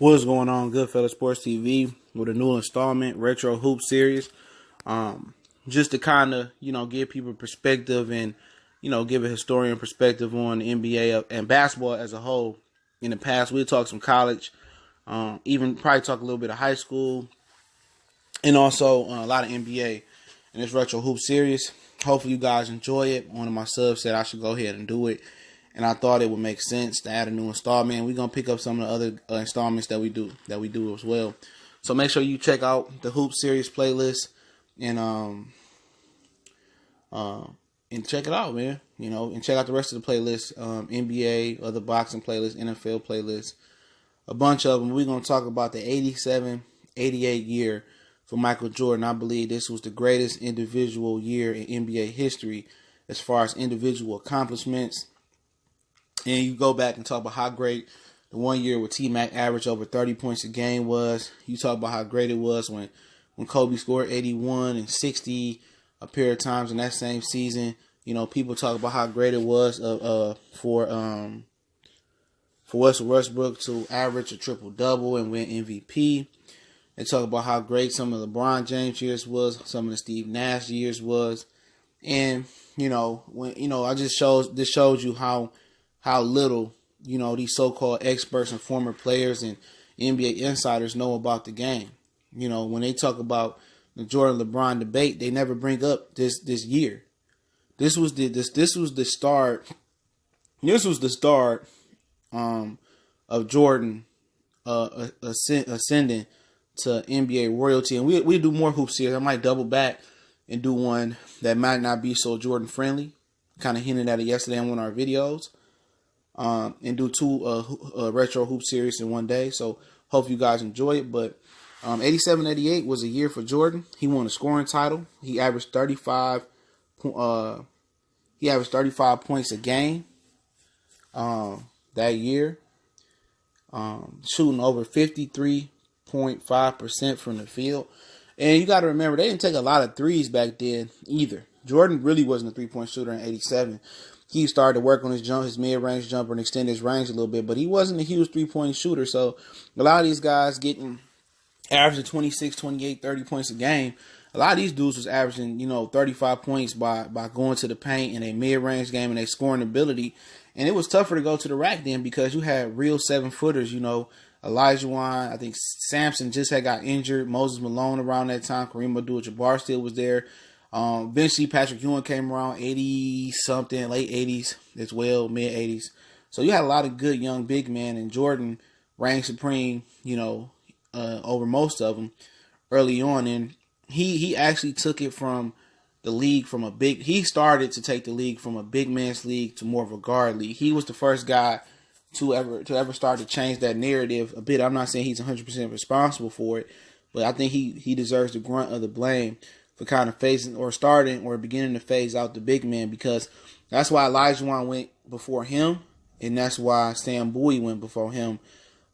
What's going on, Goodfellas Sports TV, with a new installment, Retro Hoop Series. Just to kind of, give people perspective and, give a historian perspective on the NBA and basketball as a whole. In the past, we'll talk some college, even probably talk a little bit of high school, and also a lot of NBA in this Retro Hoop Series. Hopefully you guys enjoy it. One of my subs said I should go ahead and do it, and I thought it would make sense to add a new installment. We're gonna pick up some of the other installments that we do as well. So make sure you check out the Hoop Series playlist and check it out, man. And check out the rest of the playlist, NBA, other boxing playlists, NFL playlists, a bunch of them. We're gonna talk about the 87-88 year for Michael Jordan. I believe this was the greatest individual year in NBA history as far as individual accomplishments. And you go back and talk about how great the 1 year where T-Mac averaged over 30 points a game was. You talk about how great it was when Kobe scored 81 and 60 a pair of times in that same season. People talk about how great it was for Russell Westbrook to average a triple-double and win MVP. They talk about how great some of the LeBron James years was, some of the Steve Nash years was. And, this shows you how little, these so-called experts and former players and NBA insiders know about the game. When they talk about the Jordan-LeBron debate, they never bring up this year. This was the start of Jordan ascending to NBA royalty. And we do more hoop series. I might double back and do one that might not be so Jordan friendly. Kind of hinted at it yesterday on one of our videos. And do two retro hoop series in one day. So hope you guys enjoy it. But 87-88 was a year for Jordan. He won a scoring title. He averaged 35 points a game that year. Shooting over 53.5% from the field. And you got to remember, they didn't take a lot of threes back then either. Jordan really wasn't a three-point shooter in 87. He started to work on his mid-range jumper and extend his range a little bit, but he wasn't a huge three-point shooter. So a lot of these guys getting averaging 26, 28, 30 points a game. A lot of these dudes was averaging, 35 points by going to the paint in a mid-range game and a scoring ability. And it was tougher to go to the rack then because you had real 7-footers, Olajuwon, I think Sampson just had got injured. Moses Malone around that time. Kareem Abdul-Jabbar still was there. Eventually Patrick Ewing came around 80-something, late 80s as well, mid-80s. So you had a lot of good young big men, and Jordan reigned supreme, over most of them early on. And he actually took it from the league from he started to take the league from a big man's league to more of a guard league. He was the first guy to ever start to change that narrative a bit. I'm not saying he's 100% responsible for it, but I think he deserves the grunt of the blame for kind of phasing or starting or beginning to phase out the big man, because that's why Olajuwon went before him, and that's why Sam Bowie went before him,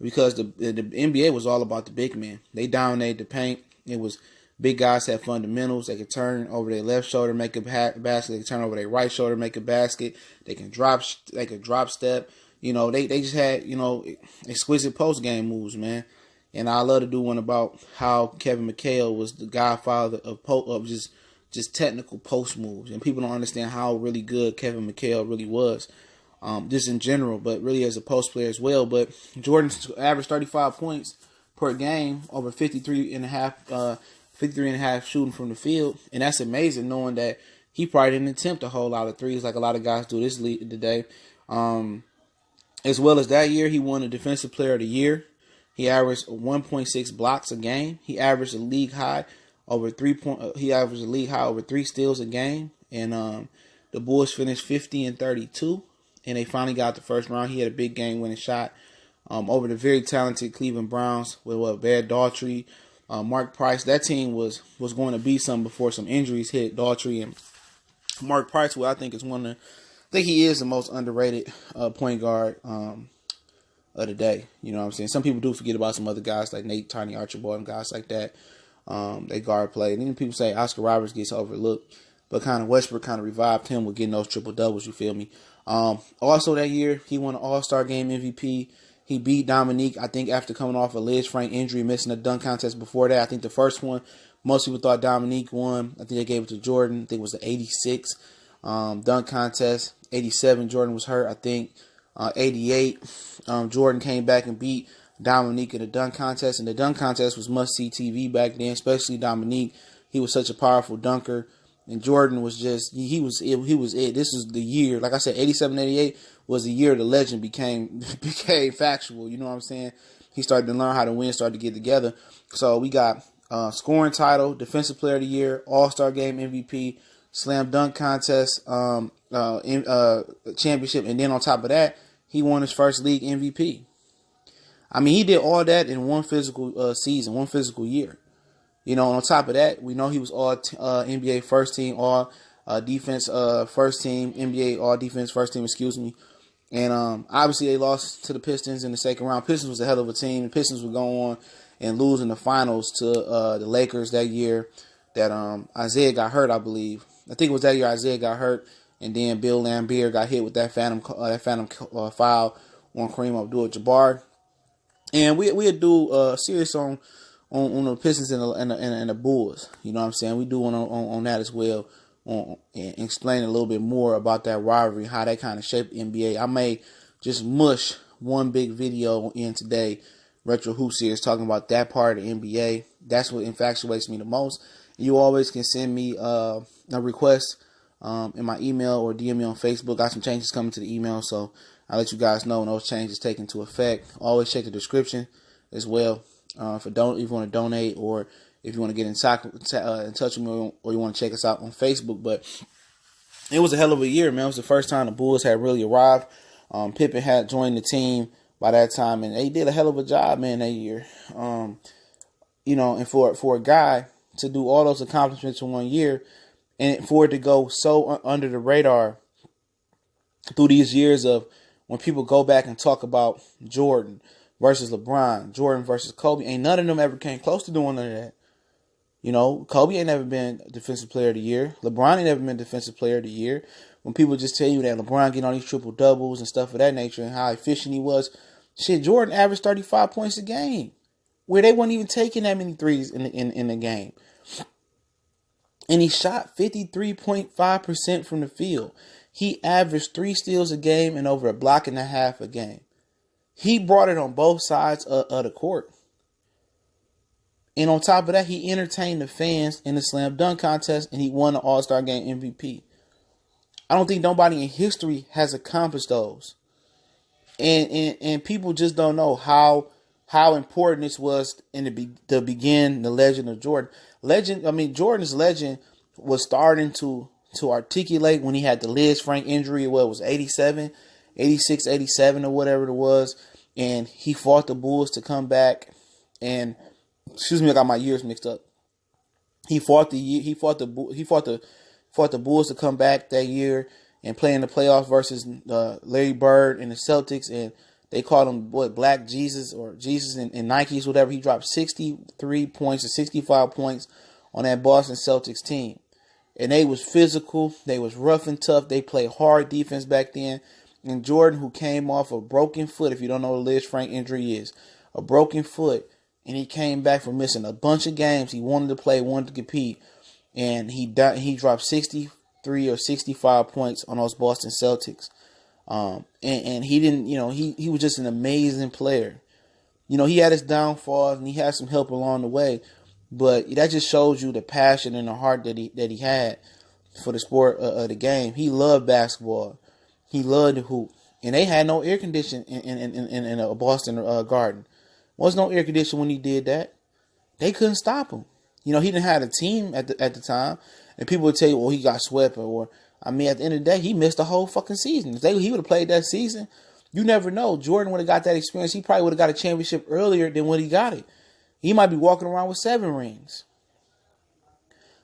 because the NBA was all about the big man. They dominated the paint. It was big guys had fundamentals. They could turn over their left shoulder, make a basket. They could turn over their right shoulder, make a basket. They could drop step. They just had, exquisite post game moves, man. And I love to do one about how Kevin McHale was the godfather of just technical post moves. And people don't understand how really good Kevin McHale really was, just in general, but really as a post player as well. But Jordan averaged 35 points per game, over 53 and a half shooting from the field. And that's amazing, knowing that he probably didn't attempt a whole lot of threes like a lot of guys do this league today. As well as that year, he won the Defensive Player of the Year. He averaged 1.6 blocks a game. He averaged a league high over 3 steals a game. And the Bulls finished 50-32, and they finally got the first round. He had a big game-winning shot over the very talented Cleveland Browns with Bear Daughtry, Mark Price. That team was going to be something before some injuries hit Daughtry, and Mark Price, who I think he is the most underrated point guard of the day. You know what I'm saying? Some people do forget about some other guys like Nate, Tiny Archibald, and guys like that. They guard play. And then people say Oscar Roberts gets overlooked, but kind of Westbrook kind of revived him with getting those triple doubles. You feel me? Also that year, he won an All-Star Game MVP. He beat Dominique, I think, after coming off a Liz Frank injury, missing a dunk contest before that. I think the first one, most people thought Dominique won. I think they gave it to Jordan. I think it was the 86 dunk contest. 87, Jordan was hurt, I think. 88, Jordan came back and beat Dominique in the dunk contest. And the dunk contest was must-see TV back then, especially Dominique. He was such a powerful dunker. And Jordan was just, he was it. This was the year, like I said, 87, 88 was the year the legend became factual. You know what I'm saying? He started to learn how to win, started to get together. So we got scoring title, defensive player of the year, all-star game MVP, slam dunk contest, championship. And then on top of that, he won his first league MVP. I mean, he did all that in one physical season, one physical year. You know, on top of that, we know he was all NBA first team, all defense first team, NBA all defense first team, And obviously they lost to the Pistons in the second round. Pistons was a hell of a team. The Pistons would go on and lose in the finals to the Lakers that year that Isaiah got hurt, I believe. I think it was that year Isaiah got hurt, and then Bill Laimbeer got hit with that phantom foul on Kareem Abdul-Jabbar. And we'd do a series on the Pistons and the Bulls. You know what I'm saying? We do one on that as well. And explain a little bit more about that rivalry, how that kind of shaped the NBA. I may just mush one big video in today, Retro Hoop Series, talking about that part of the NBA. That's what infatuates me the most. You always can send me a request in my email or DM me on Facebook. Got some changes coming to the email, so I'll let you guys know when those changes take into effect. Always check the description as well if you want to donate, or if you want to get in touch with me, or you want to check us out on Facebook. But it was a hell of a year, man. It was the first time the Bulls had really arrived. Pippen had joined the team by that time, and they did a hell of a job, man, that year. You know, and for a guy to do all those accomplishments in 1 year, and for it to go so under the radar through these years of when people go back and talk about Jordan versus LeBron, Jordan versus Kobe, ain't none of them ever came close to doing none of that. You know, Kobe ain't never been Defensive Player of the Year. LeBron ain't never been Defensive Player of the Year. When people just tell you that LeBron getting all these triple doubles and stuff of that nature and how efficient he was, shit, Jordan averaged 35 points a game, where they weren't even taking that many threes in the game. And he shot 53.5% from the field. He averaged 3 steals a game and over a block and a half a game. He brought it on both sides of the court. And on top of that, he entertained the fans in the slam dunk contest, and he won the All-Star Game MVP. I don't think nobody in history has accomplished those. And people just don't know how important this was to begin the legend of Jordan. Jordan's legend was starting to articulate when he had the Liz Frank injury. It was 87, 86, 87 or whatever it was. And he fought the Bulls to come back. And excuse me, I got my years mixed up. He fought the Bulls to come back that year and play in the playoffs versus Larry Bird and the Celtics, and they called him Black Jesus or Jesus in Nikes, whatever. He dropped 63 points or 65 points on that Boston Celtics team, and they was physical, they was rough and tough, they played hard defense back then. And Jordan, who came off a broken foot, if you don't know what Liz Frank injury is, a broken foot. And he came back from missing a bunch of games. He wanted to play, wanted to compete. And he dropped 63 or 65 points on those Boston Celtics. And he didn't, he was just an amazing player. You know, he had his downfalls and he had some help along the way. But that just shows you the passion and the heart that he had for the sport of the game. He loved basketball. He loved the hoop. And they had no air conditioning in a Boston Garden. Was no air conditioning when he did that. They couldn't stop him. You know, he didn't have a team at the time. And people would tell you, well, he got swept. At the end of the day, he missed the whole fucking season. If he would have played that season, you never know. Jordan would have got that experience. He probably would have got a championship earlier than when he got it. He might be walking around with 7 rings.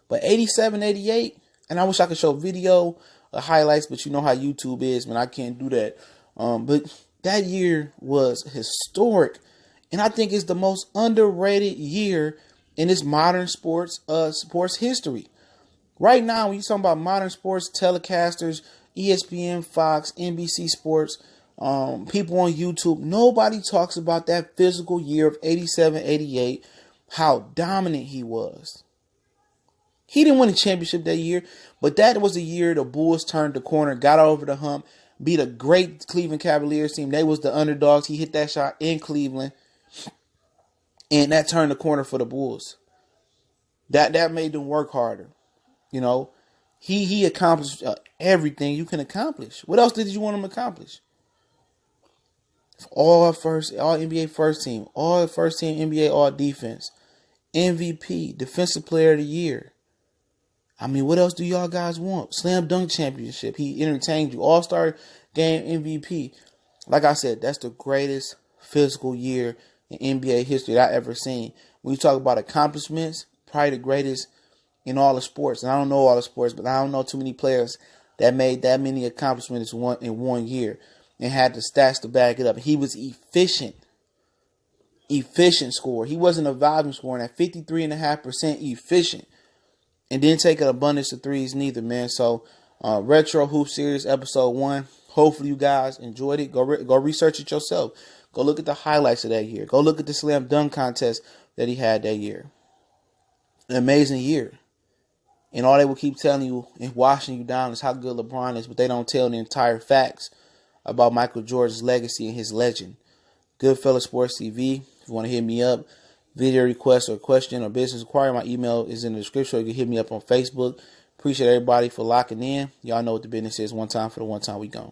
But 87, 88, and I wish I could show video highlights, but you know how YouTube is, man. I can't do that. But that year was historic. And I think it's the most underrated year in this modern sports history. Right now, when you're talking about modern sports, telecasters, ESPN, Fox, NBC Sports, people on YouTube, nobody talks about that physical year of 87, 88, how dominant he was. He didn't win a championship that year, but that was the year the Bulls turned the corner, got over the hump, beat a great Cleveland Cavaliers team. They was the underdogs. He hit that shot in Cleveland, and that turned the corner for the Bulls. That made them work harder. You know, he accomplished everything you can accomplish. What else did you want him to accomplish? All NBA first team, all first team NBA all defense, MVP, defensive player of the year. I mean, what else do y'all guys want? Slam dunk championship. He entertained you. All-star game MVP. Like I said, that's the greatest physical year in NBA history that I've ever seen. When you talk about accomplishments, probably the greatest in all the sports. And I don't know all the sports, but I don't know too many players that made that many accomplishments in one year and had the stats to back it up. He was efficient. Efficient scorer. He wasn't a volume scorer. At 53.5% efficient. And didn't take an abundance of threes neither, man. So, Retro Hoop Series episode 1. Hopefully you guys enjoyed it. Go research it yourself. Go look at the highlights of that year. Go look at the slam dunk contest that he had that year. An amazing year. And all they will keep telling you and washing you down is how good LeBron is, but they don't tell the entire facts about Michael Jordan's legacy and his legend. Goodfellas Sports TV. If you want to hit me up, video request or question or business inquiry, my email is in the description. Or you can hit me up on Facebook. Appreciate everybody for locking in. Y'all know what the business is. One time for the one time we gone.